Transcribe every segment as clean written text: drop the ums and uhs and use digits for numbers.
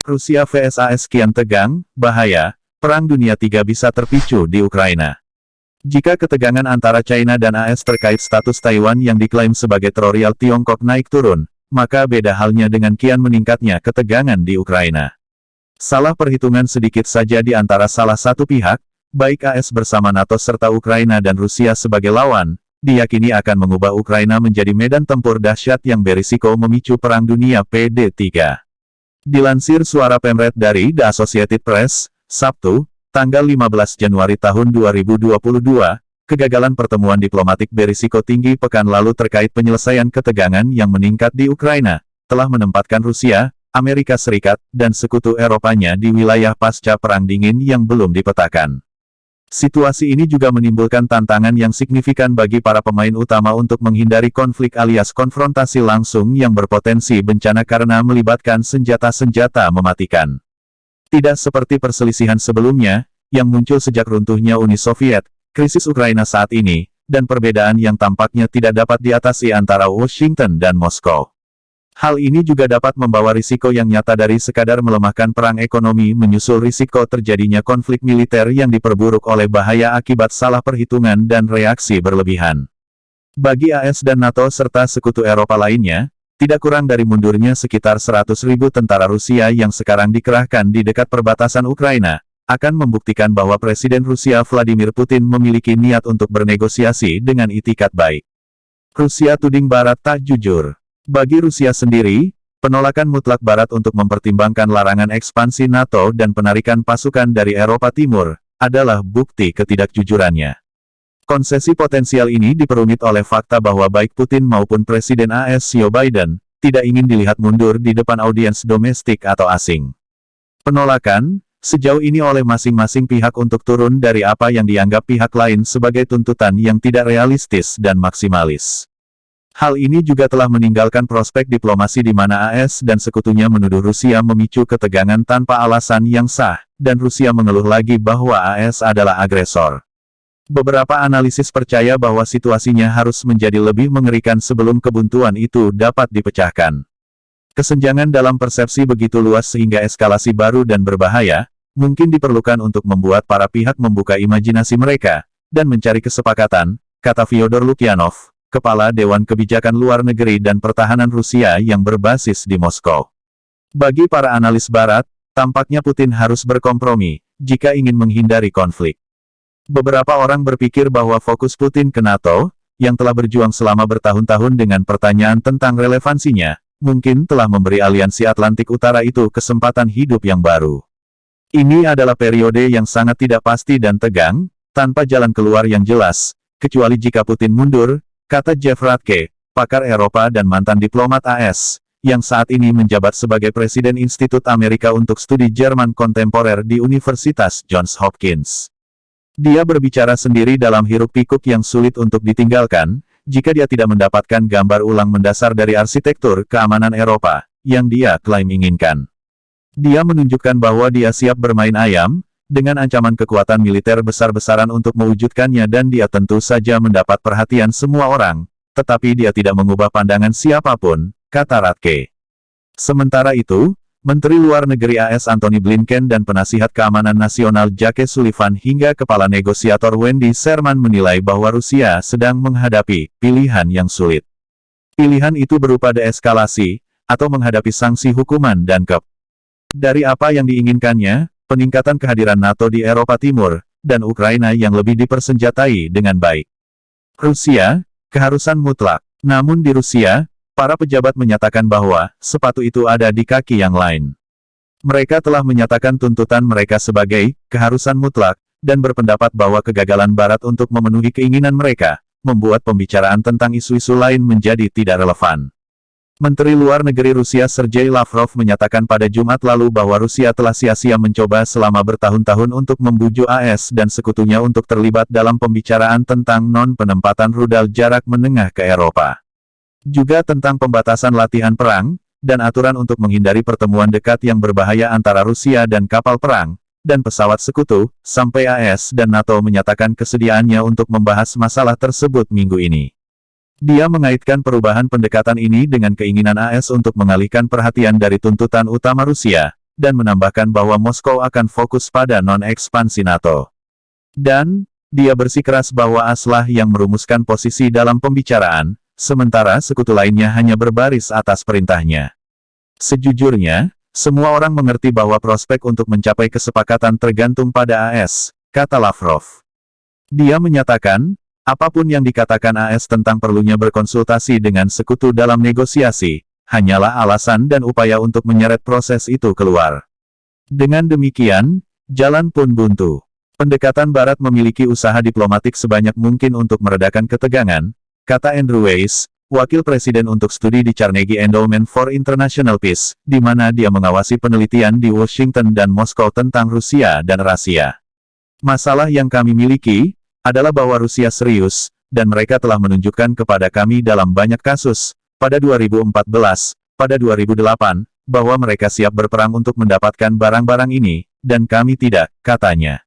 Rusia vs AS kian tegang, bahaya, Perang Dunia III bisa terpicu di Ukraina. Jika ketegangan antara China dan AS terkait status Taiwan yang diklaim sebagai teritorial Tiongkok naik turun, maka beda halnya dengan kian meningkatnya ketegangan di Ukraina. Salah perhitungan sedikit saja di antara salah satu pihak, baik AS bersama NATO serta Ukraina dan Rusia sebagai lawan, diyakini akan mengubah Ukraina menjadi medan tempur dahsyat yang berisiko memicu Perang Dunia PD3. Dilansir suara Pemret dari The Associated Press, Sabtu, tanggal 15 Januari tahun 2022, kegagalan pertemuan diplomatik berisiko tinggi pekan lalu terkait penyelesaian ketegangan yang meningkat di Ukraina, telah menempatkan Rusia, Amerika Serikat, dan sekutu Eropanya di wilayah pasca Perang Dingin yang belum dipetakan. Situasi ini juga menimbulkan tantangan yang signifikan bagi para pemain utama untuk menghindari konflik alias konfrontasi langsung yang berpotensi bencana karena melibatkan senjata-senjata mematikan. Tidak seperti perselisihan sebelumnya, yang muncul sejak runtuhnya Uni Soviet, krisis Ukraina saat ini, dan perbedaan yang tampaknya tidak dapat diatasi antara Washington dan Moskow. Hal ini juga dapat membawa risiko yang nyata dari sekadar melemahkan perang ekonomi menyusul risiko terjadinya konflik militer yang diperburuk oleh bahaya akibat salah perhitungan dan reaksi berlebihan. Bagi AS dan NATO serta sekutu Eropa lainnya, tidak kurang dari mundurnya sekitar 100.000 tentara Rusia yang sekarang dikerahkan di dekat perbatasan Ukraina, akan membuktikan bahwa Presiden Rusia Vladimir Putin memiliki niat untuk bernegosiasi dengan itikat baik. Rusia tuding Barat tak jujur. Bagi Rusia sendiri, penolakan mutlak Barat untuk mempertimbangkan larangan ekspansi NATO dan penarikan pasukan dari Eropa Timur, adalah bukti ketidakjujurannya. Konsesi potensial ini diperumit oleh fakta bahwa baik Putin maupun Presiden AS Joe Biden, tidak ingin dilihat mundur di depan audiens domestik atau asing. Penolakan, sejauh ini oleh masing-masing pihak untuk turun dari apa yang dianggap pihak lain sebagai tuntutan yang tidak realistis dan maksimalis. Hal ini juga telah meninggalkan prospek diplomasi di mana AS dan sekutunya menuduh Rusia memicu ketegangan tanpa alasan yang sah, dan Rusia mengeluh lagi bahwa AS adalah agresor. Beberapa analisis percaya bahwa situasinya harus menjadi lebih mengerikan sebelum kebuntuan itu dapat dipecahkan. Kesenjangan dalam persepsi begitu luas sehingga eskalasi baru dan berbahaya, mungkin diperlukan untuk membuat para pihak membuka imajinasi mereka, dan mencari kesepakatan, kata Fyodor Lukyanov, Kepala Dewan Kebijakan Luar Negeri dan Pertahanan Rusia yang berbasis di Moskow. Bagi para analis Barat, tampaknya Putin harus berkompromi, jika ingin menghindari konflik. Beberapa orang berpikir bahwa fokus Putin ke NATO, yang telah berjuang selama bertahun-tahun dengan pertanyaan tentang relevansinya, mungkin telah memberi aliansi Atlantik Utara itu kesempatan hidup yang baru. Ini adalah periode yang sangat tidak pasti dan tegang, tanpa jalan keluar yang jelas, kecuali jika Putin mundur, kata Jeff Radke, pakar Eropa dan mantan diplomat AS, yang saat ini menjabat sebagai Presiden Institut Amerika untuk Studi Jerman Kontemporer di Universitas Johns Hopkins. Dia berbicara sendiri dalam hiruk-pikuk yang sulit untuk ditinggalkan, jika dia tidak mendapatkan gambar ulang mendasar dari arsitektur keamanan Eropa, yang dia klaim inginkan. Dia menunjukkan bahwa dia siap bermain ayam, dengan ancaman kekuatan militer besar-besaran untuk mewujudkannya dan dia tentu saja mendapat perhatian semua orang, tetapi dia tidak mengubah pandangan siapapun, kata Radke. Sementara itu, Menteri Luar Negeri AS Antony Blinken dan Penasihat Keamanan Nasional Jake Sullivan hingga Kepala Negosiator Wendy Sherman menilai bahwa Rusia sedang menghadapi pilihan yang sulit. Pilihan itu berupa deeskalasi, atau menghadapi sanksi hukuman dan dari apa yang diinginkannya, peningkatan kehadiran NATO di Eropa Timur, dan Ukraina yang lebih dipersenjatai dengan baik. Rusia, keharusan mutlak. Namun di Rusia, para pejabat menyatakan bahwa, sepatu itu ada di kaki yang lain. Mereka telah menyatakan tuntutan mereka sebagai, keharusan mutlak, dan berpendapat bahwa kegagalan Barat untuk memenuhi keinginan mereka, membuat pembicaraan tentang isu-isu lain menjadi tidak relevan. Menteri Luar Negeri Rusia Sergei Lavrov menyatakan pada Jumat lalu bahwa Rusia telah sia-sia mencoba selama bertahun-tahun untuk membujuk AS dan sekutunya untuk terlibat dalam pembicaraan tentang non-penempatan rudal jarak menengah ke Eropa. Juga tentang pembatasan latihan perang, dan aturan untuk menghindari pertemuan dekat yang berbahaya antara Rusia dan kapal perang, dan pesawat sekutu, sampai AS dan NATO menyatakan kesediaannya untuk membahas masalah tersebut minggu ini. Dia mengaitkan perubahan pendekatan ini dengan keinginan AS untuk mengalihkan perhatian dari tuntutan utama Rusia, dan menambahkan bahwa Moskow akan fokus pada non-ekspansi NATO. Dan, dia bersikeras bahwa AS-lah yang merumuskan posisi dalam pembicaraan, sementara sekutu lainnya hanya berbaris atas perintahnya. Sejujurnya, semua orang mengerti bahwa prospek untuk mencapai kesepakatan tergantung pada AS, kata Lavrov. Dia menyatakan, apapun yang dikatakan AS tentang perlunya berkonsultasi dengan sekutu dalam negosiasi, hanyalah alasan dan upaya untuk menyeret proses itu keluar. Dengan demikian, jalan pun buntu. Pendekatan Barat memiliki usaha diplomatik sebanyak mungkin untuk meredakan ketegangan, kata Andrew Weiss, wakil presiden untuk studi di Carnegie Endowment for International Peace, di mana dia mengawasi penelitian di Washington dan Moskow tentang Rusia dan Rasia. Masalah yang kami miliki adalah bahwa Rusia serius, dan mereka telah menunjukkan kepada kami dalam banyak kasus, pada 2014, pada 2008, bahwa mereka siap berperang untuk mendapatkan barang-barang ini, dan kami tidak, katanya.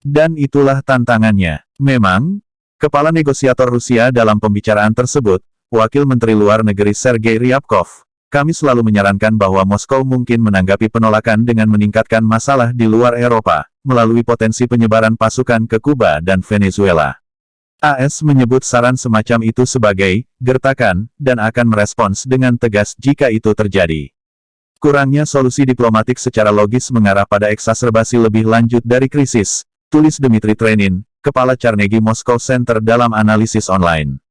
Dan itulah tantangannya. Memang, kepala negosiator Rusia dalam pembicaraan tersebut, Wakil Menteri Luar Negeri Sergei Ryabkov, kami selalu menyarankan bahwa Moskow mungkin menanggapi penolakan dengan meningkatkan masalah di luar Eropa, melalui potensi penyebaran pasukan ke Kuba dan Venezuela. AS menyebut saran semacam itu sebagai gertakan, dan akan merespons dengan tegas jika itu terjadi. Kurangnya solusi diplomatik secara logis mengarah pada eksaserbasi lebih lanjut dari krisis, tulis Dmitry Trenin, kepala Carnegie Moscow Center dalam analisis online.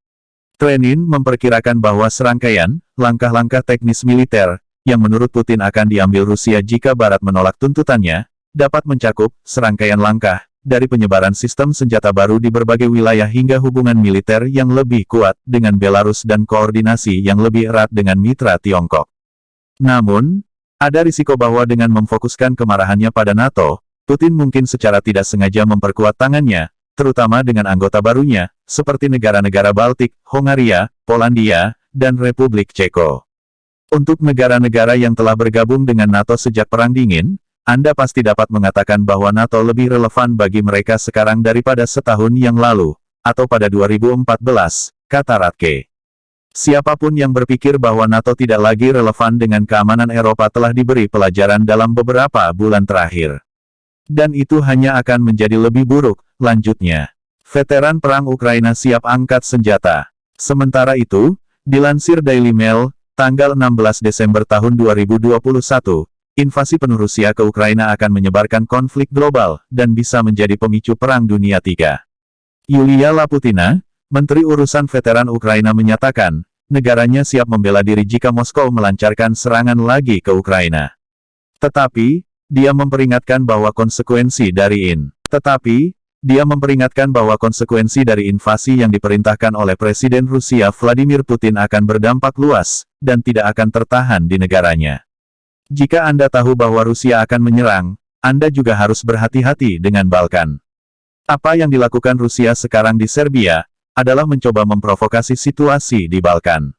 Trenin memperkirakan bahwa serangkaian langkah-langkah teknis militer, yang menurut Putin akan diambil Rusia jika Barat menolak tuntutannya, dapat mencakup serangkaian langkah, dari penyebaran sistem senjata baru di berbagai wilayah hingga hubungan militer yang lebih kuat dengan Belarus dan koordinasi yang lebih erat dengan mitra Tiongkok. Namun, ada risiko bahwa dengan memfokuskan kemarahannya pada NATO, Putin mungkin secara tidak sengaja memperkuat tangannya, terutama dengan anggota barunya, seperti negara-negara Baltik, Hongaria, Polandia, dan Republik Ceko. Untuk negara-negara yang telah bergabung dengan NATO sejak Perang Dingin, Anda pasti dapat mengatakan bahwa NATO lebih relevan bagi mereka sekarang daripada setahun yang lalu, atau pada 2014, kata Ratke. Siapapun yang berpikir bahwa NATO tidak lagi relevan dengan keamanan Eropa telah diberi pelajaran dalam beberapa bulan terakhir. Dan itu hanya akan menjadi lebih buruk, lanjutnya. Veteran perang Ukraina siap angkat senjata. Sementara itu, dilansir Daily Mail, tanggal 16 Desember tahun 2021, invasi penuh Rusia ke Ukraina akan menyebarkan konflik global, dan bisa menjadi pemicu Perang Dunia III. Yulia Laputina, Menteri Urusan Veteran Ukraina menyatakan, negaranya siap membela diri jika Moskow melancarkan serangan lagi ke Ukraina. Tetapi, dia memperingatkan bahwa konsekuensi dari invasi yang diperintahkan oleh Presiden Rusia Vladimir Putin akan berdampak luas, dan tidak akan tertahan di negaranya. Jika Anda tahu bahwa Rusia akan menyerang, Anda juga harus berhati-hati dengan Balkan. Apa yang dilakukan Rusia sekarang di Serbia, adalah mencoba memprovokasi situasi di Balkan.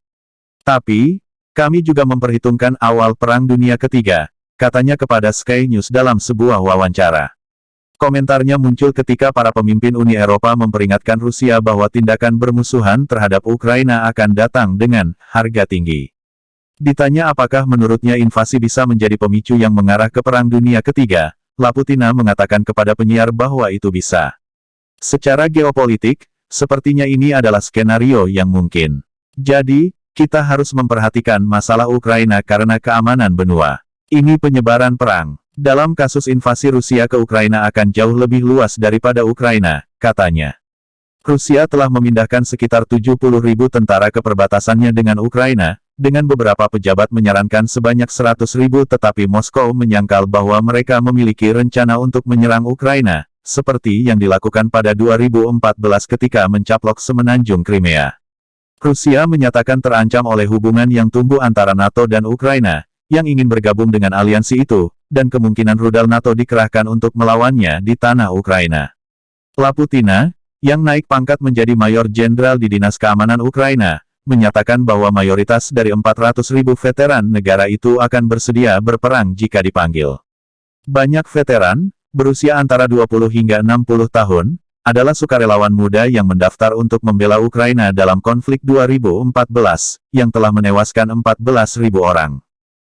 Tapi, kami juga memperhitungkan awal Perang Dunia Ketiga, katanya kepada Sky News dalam sebuah wawancara. Komentarnya muncul ketika para pemimpin Uni Eropa memperingatkan Rusia bahwa tindakan bermusuhan terhadap Ukraina akan datang dengan harga tinggi. Ditanya apakah menurutnya invasi bisa menjadi pemicu yang mengarah ke Perang Dunia Ketiga, Laputina mengatakan kepada penyiar bahwa itu bisa. Secara geopolitik, sepertinya ini adalah skenario yang mungkin. Jadi, kita harus memperhatikan masalah Ukraina karena keamanan benua. Ini penyebaran perang. Dalam kasus invasi Rusia ke Ukraina akan jauh lebih luas daripada Ukraina, katanya. Rusia telah memindahkan sekitar 70.000 tentara ke perbatasannya dengan Ukraina, dengan beberapa pejabat menyarankan sebanyak 100.000 tetapi Moskow menyangkal bahwa mereka memiliki rencana untuk menyerang Ukraina, seperti yang dilakukan pada 2014 ketika mencaplok semenanjung Crimea. Rusia menyatakan terancam oleh hubungan yang tumbuh antara NATO dan Ukraina, yang ingin bergabung dengan aliansi itu, dan kemungkinan rudal NATO dikerahkan untuk melawannya di tanah Ukraina. Laputina, yang naik pangkat menjadi Mayor Jenderal di Dinas Keamanan Ukraina, menyatakan bahwa mayoritas dari 400.000 veteran negara itu akan bersedia berperang jika dipanggil. Banyak veteran, berusia antara 20 hingga 60 tahun, adalah sukarelawan muda yang mendaftar untuk membela Ukraina dalam konflik 2014, yang telah menewaskan 14.000 orang.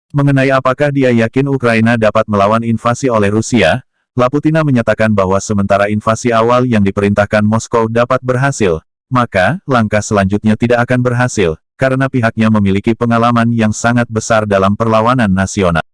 Mengenai apakah dia yakin Ukraina dapat melawan invasi oleh Rusia, Laputina menyatakan bahwa sementara invasi awal yang diperintahkan Moskow dapat berhasil, maka langkah selanjutnya tidak akan berhasil, karena pihaknya memiliki pengalaman yang sangat besar dalam perlawanan nasional.